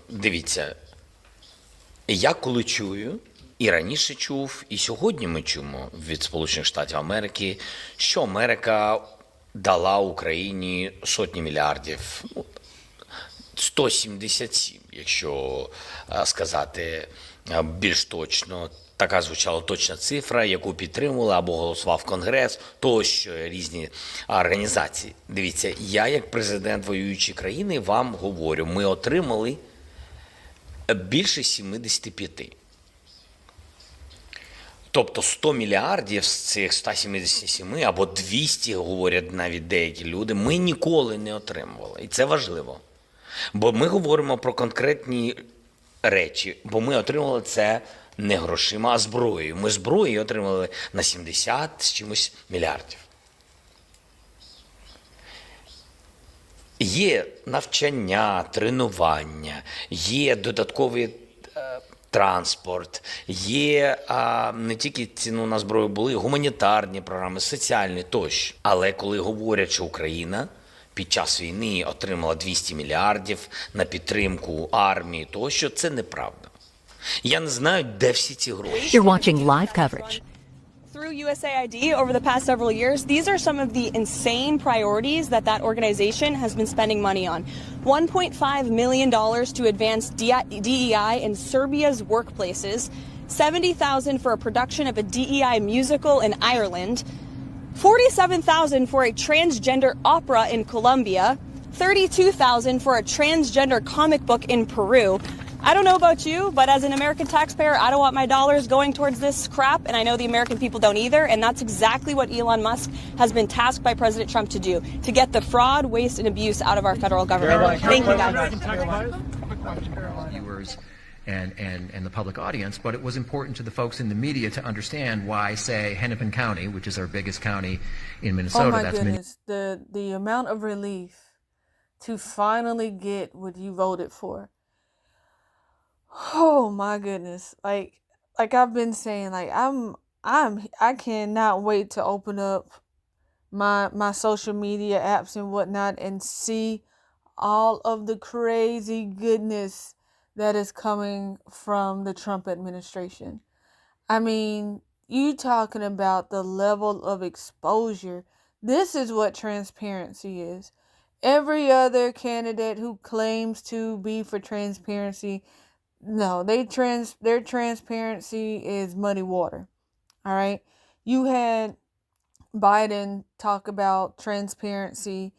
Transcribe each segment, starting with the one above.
Дивіться, я коли чую, і раніше чув, і сьогодні ми чуємо від Сполучених Штатів Америки, що Америка дала Україні сотні мільярдів, 177, якщо сказати більш точно. Така звучала точна цифра, яку підтримували або голосував Конгрес, тощо різні організації. Дивіться, я як президент воюючої країни вам говорю, ми отримали більше 75. Тобто 100 мільярдів з цих 177 або 200, говорять навіть деякі люди, ми ніколи не отримували. І це важливо. Бо ми говоримо про конкретні речі, бо ми отримали це не грошима, а зброєю. Ми зброю отримали на 70 з чимось мільярдів. Є навчання, тренування, є додатковий транспорт, є не тільки ціну на зброю, були гуманітарні програми, соціальні тощо. Але коли говорять, що Україна під час війни отримала 200 мільярдів на підтримку армії тощо, це неправда. Я не знаю, де всі ці гроші. You're watching live coverage. Through USAID over the past several years, these are some of the insane priorities that organization has been spending money on. $1.5 million to advance DEI in Serbia's workplaces, $70,000 for a production of a DEI musical in Ireland, $47,000 for a transgender opera in Colombia, $32,000 for a transgender comic book in Peru. I don't know about you, but as an American taxpayer, I don't want my dollars going towards this crap, and I know the American people don't either, and that's exactly what Elon Musk has been tasked by President Trump to do, to get the fraud, waste, and abuse out of our federal government. Thank you, guys. Viewers and the public audience, but it was important to the folks in the media to understand why, say, Hennepin County, which is our biggest county in Minnesota. Oh my goodness, the amount of relief to finally get what you voted for. Oh my goodness. Like I've been saying, like I cannot wait to open up my social media apps and whatnot and see all of the crazy goodness that is coming from the Trump administration. I mean, you talking about the level of exposure. This is what transparency is. Every other candidate who claims to be for transparency, no, their transparency is muddy water. All right. You had Biden talk about transparency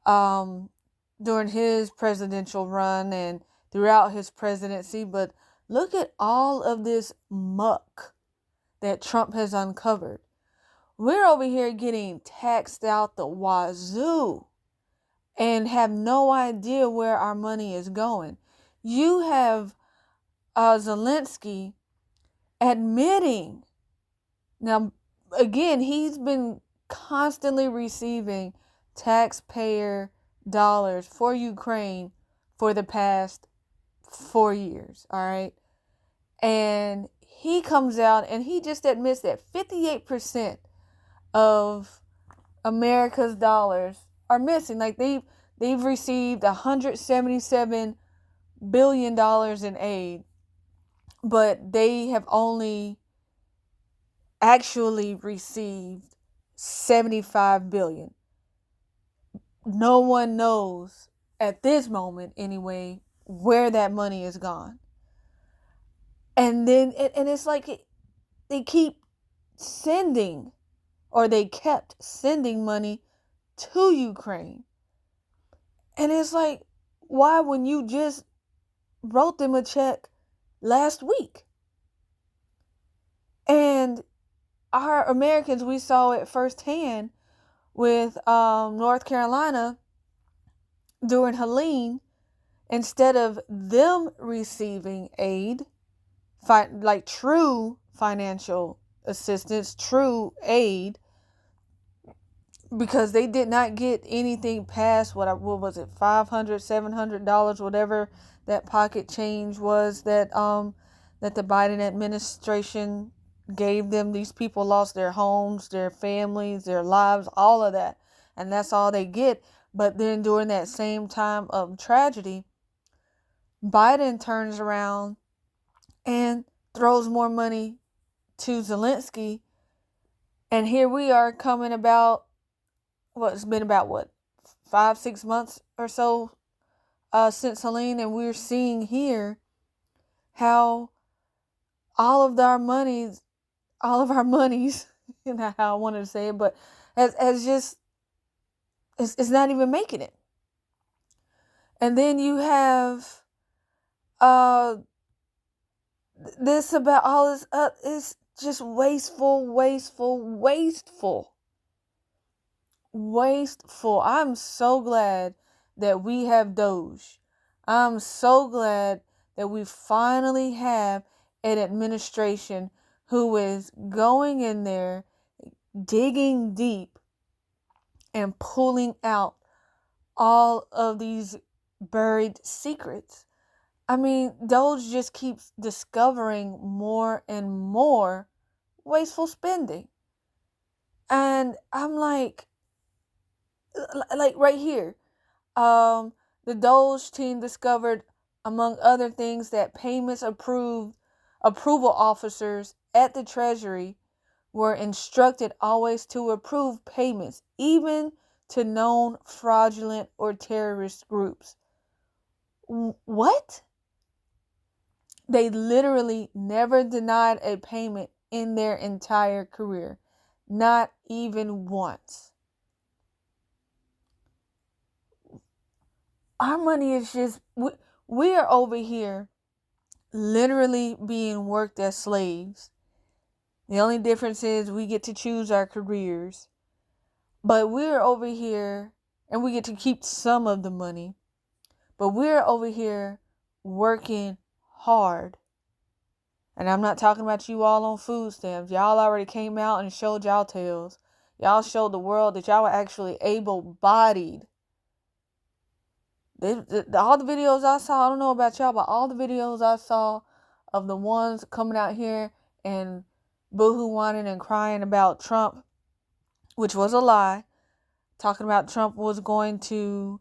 during his presidential run and throughout his presidency, but look at all of this muck that Trump has uncovered. We're over here getting taxed out the wazoo and have no idea where our money is going. You have Zelensky admitting, now again, he's been constantly receiving taxpayer dollars for Ukraine for the past 4 years, all right? And he comes out and he just admits that 58% of America's dollars are missing. Like they've received $177 billion in aid, but they have only actually received 75 billion. No one knows at this moment anyway where that money is gone. And then and it's like they keep sending, or they kept sending money to Ukraine. And it's like, why, when you just wrote them a check last week? And our Americans, we saw it firsthand with North Carolina during Helene. Instead of them receiving aid, like true financial assistance, true aid, because they did not get anything past what was it, $500, $700, whatever that pocket change was that the Biden administration gave them. These people lost their homes, their families, their lives, all of that, and that's all they get. But then during that same time of tragedy, Biden turns around and throws more money to Zelensky. And here we are coming about, it's been about 5-6 months or so since Helene, and we're seeing here how all of our monies, not how I wanted to say it, but as just, it's not even making it. And then you have this about all this, it's just wasteful. I'm so glad that we have DOGE. I'm so glad that we finally have an administration who is going in there, digging deep, and pulling out all of these buried secrets. I mean, DOGE just keeps discovering more and more wasteful spending. And I'm like right here, the DOGE team discovered, among other things, that payments approval officers at the Treasury were instructed always to approve payments, even to known fraudulent or terrorist groups. What? They literally never denied a payment in their entire career. Not even once. Our money is just, we are over here literally being worked as slaves. The only difference is we get to choose our careers. But we're over here, and we get to keep some of the money. But we're over here working hard. And I'm not talking about you all on food stamps. Y'all already came out and showed y'all tails. Y'all showed the world that y'all were actually able-bodied. All the videos I saw, I don't know about y'all, but all the videos I saw of the ones coming out here and boohoo whining and crying about Trump, which was a lie, talking about Trump was going to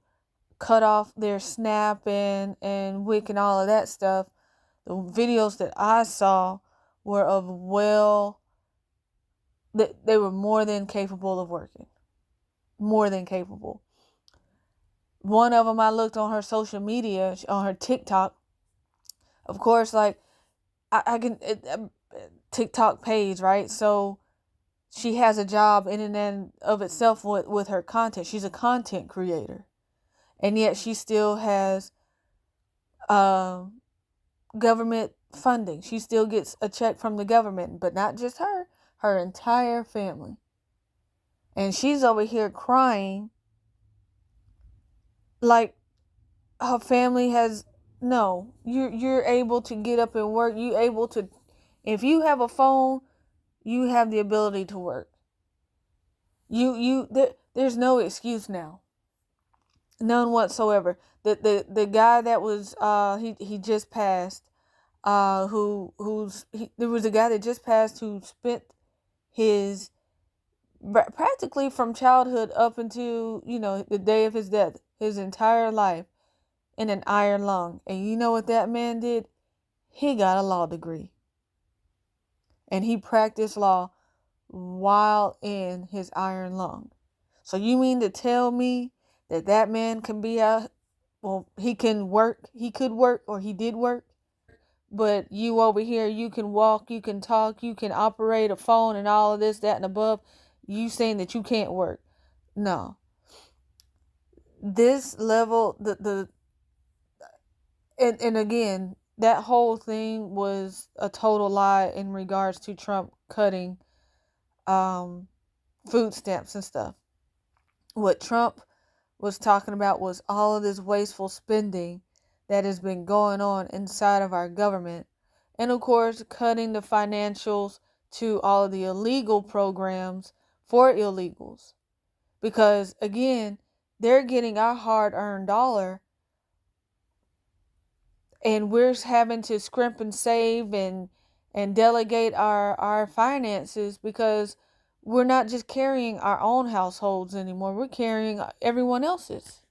cut off their SNAP and WIC and all of that stuff. The videos that I saw were they were more than capable of working. More than capable. One of them I looked on her social media, on her TikTok. Of course, like, I can, TikTok page, right? So she has a job in and of itself with her content. She's a content creator. And yet she still has government funding. She still gets a check from the government, but not just her entire family. And she's over here crying like her family has, no, you're able to get up and work. You able to, if you have a phone, you have the ability to work. There's no excuse now. None whatsoever. The guy that was he just passed, there was a guy that just passed who spent his practically from childhood up until, the day of his death, his entire life in an iron lung. And you know what that man did? He got a law degree. And he practiced law while in his iron lung. So you mean to tell me that man can be out, he can work, he could work, or he did work, but you over here, you can walk, you can talk, you can operate a phone and all of this, that, and above, you saying that you can't work? No. This level, and again, that whole thing was a total lie in regards to Trump cutting food stamps and stuff. What Trump was talking about was all of this wasteful spending that has been going on inside of our government. And of course, cutting the financials to all of the illegal programs for illegals. Because again, they're getting our hard-earned dollar, and we're having to scrimp and save and delegate our finances, because we're not just carrying our own households anymore. We're carrying everyone else's.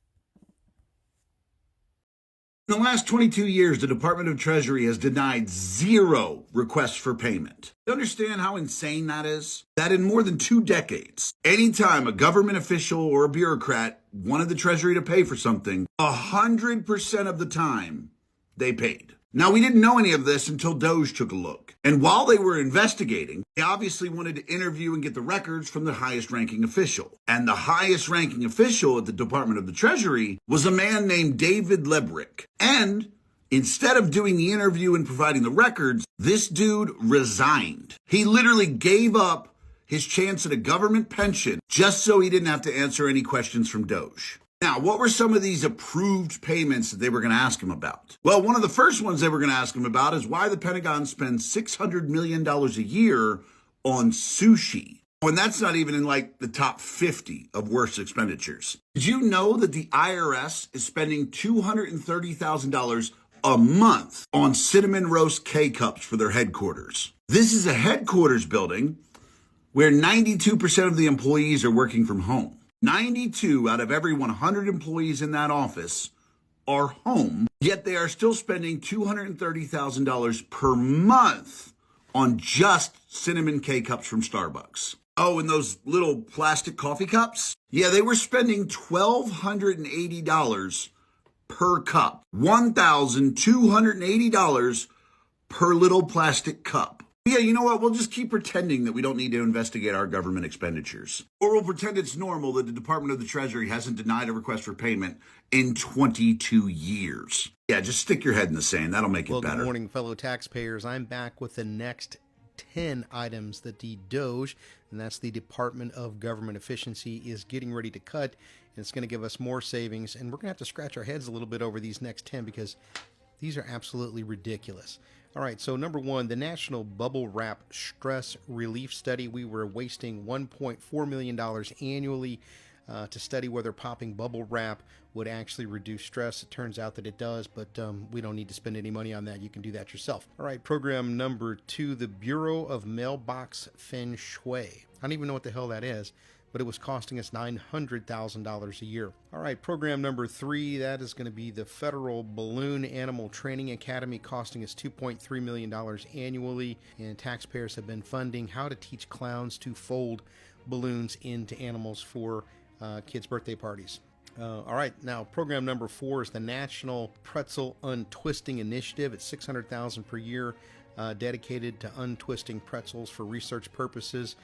In the last 22 years, the Department of Treasury has denied 0 requests for payment. You understand how insane that is? That in more than 2 decades, anytime a government official or a bureaucrat wanted the Treasury to pay for something, 100% of the time, they paid. Now, we didn't know any of this until DOGE took a look. And while they were investigating, they obviously wanted to interview and get the records from the highest ranking official. And the highest ranking official at the Department of the Treasury was a man named David Lebrick. And instead of doing the interview and providing the records, this dude resigned. He literally gave up his chance at a government pension just so he didn't have to answer any questions from DOGE. Now, what were some of these approved payments that they were going to ask him about? Well, one of the first ones they were going to ask him about is why the Pentagon spends $600 million a year on sushi. And that's not even in like the top 50 of worst expenditures. Did you know that the IRS is spending $230,000 a month on cinnamon roast K-cups for their headquarters? This is a headquarters building where 92% of the employees are working from home. 92 out of every 100 employees in that office are home, yet they are still spending $230,000 per month on just cinnamon K-cups from Starbucks. Oh, and those little plastic coffee cups? Yeah, they were spending $1,280 per cup. $1,280 per little plastic cup. Yeah, you know what? We'll just keep pretending that we don't need to investigate our government expenditures. Or we'll pretend it's normal that the Department of the Treasury hasn't denied a request for payment in 22 years. Yeah, just stick your head in the sand. That'll make it better. Good morning, fellow taxpayers. I'm back with the next 10 items that the DOGE, and that's the Department of Government Efficiency, is getting ready to cut. And it's going to give us more savings. And we're going to have to scratch our heads a little bit over these next 10 because these are absolutely ridiculous. All right, so number one, the National Bubble Wrap Stress Relief Study. We were wasting $1.4 million annually to study whether popping bubble wrap would actually reduce stress. It turns out that it does, but we don't need to spend any money on that. You can do that yourself. All right, program number two, the Bureau of Mailbox Feng Shui. I don't even know what the hell that is, but it was costing us $900,000 a year. All right, program number three, that is going to be the Federal Balloon Animal Training Academy, costing us $2.3 million annually, and taxpayers have been funding how to teach clowns to fold balloons into animals for kids' birthday parties. All right, now program number four is the National Pretzel Untwisting Initiative. It's $600,000 per year, dedicated to untwisting pretzels for research purposes.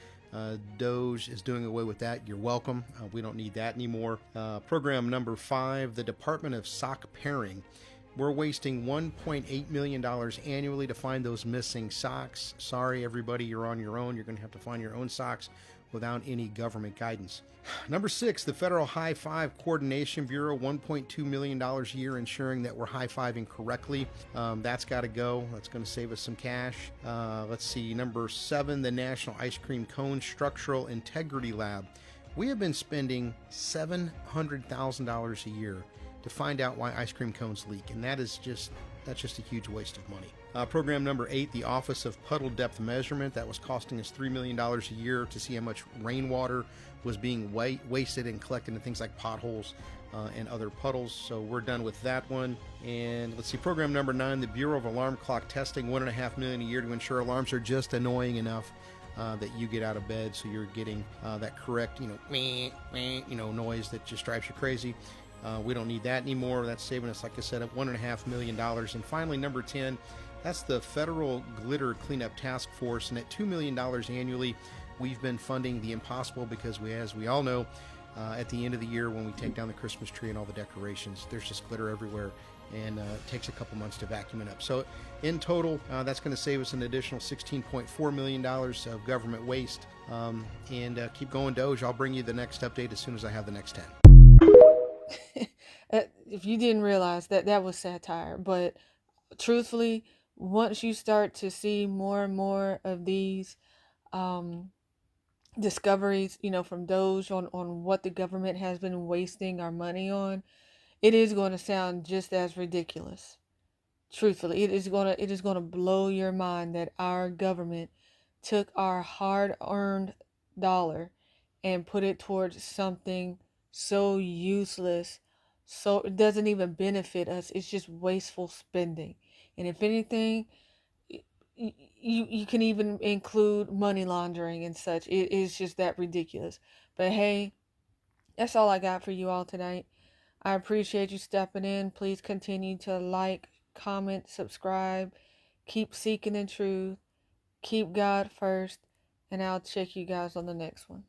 DOGE is doing away with that. You're welcome. We don't need that anymore. Program number five, the Department of Sock Pairing. We're wasting $1.8 million annually to find those missing socks. Sorry, everybody, you're on your own. You're going to have to find your own socks without any government guidance. Number six, the Federal High Five Coordination Bureau, $1.2 million a year, ensuring that we're high-fiving correctly. That's got to go. That's going to save us some cash. Let's see, number seven, the National Ice Cream Cone Structural Integrity Lab. We have been spending $700,000 a year to find out why ice cream cones leak, and that's just a huge waste of money. Program number eight, the Office of Puddle Depth Measurement. That was costing us $3 million a year to see how much rainwater was being wasted and collected in things like potholes and other puddles. So we're done with that one. And let's see, program number nine, the Bureau of Alarm Clock Testing, $1.5 million a year to ensure alarms are just annoying enough that you get out of bed, so you're getting that correct, noise that just drives you crazy. We don't need that anymore. That's saving us, like I said, $1.5 million. And finally, number 10, that's the Federal Glitter Cleanup Task Force. And at $2 million annually, we've been funding the impossible because as we all know, at the end of the year when we take down the Christmas tree and all the decorations, there's just glitter everywhere, and it takes a couple months to vacuum it up. So in total, that's going to save us an additional $16.4 million of government waste. And keep going, DOGE. I'll bring you the next update as soon as I have the next 10. If you didn't realize that was satire, but truthfully, once you start to see more and more of these discoveries, from DOGE on what the government has been wasting our money on, it is going to sound just as ridiculous. Truthfully, it is going to blow your mind that our government took our hard-earned dollar and put it towards something so useless So it doesn't even benefit us. It's just wasteful spending. And if anything, you can even include money laundering and such. It is just that ridiculous. But hey, that's all I got for you all tonight. I appreciate you stepping in. Please continue to like, comment, subscribe. Keep seeking the truth. Keep God first. And I'll check you guys on the next one.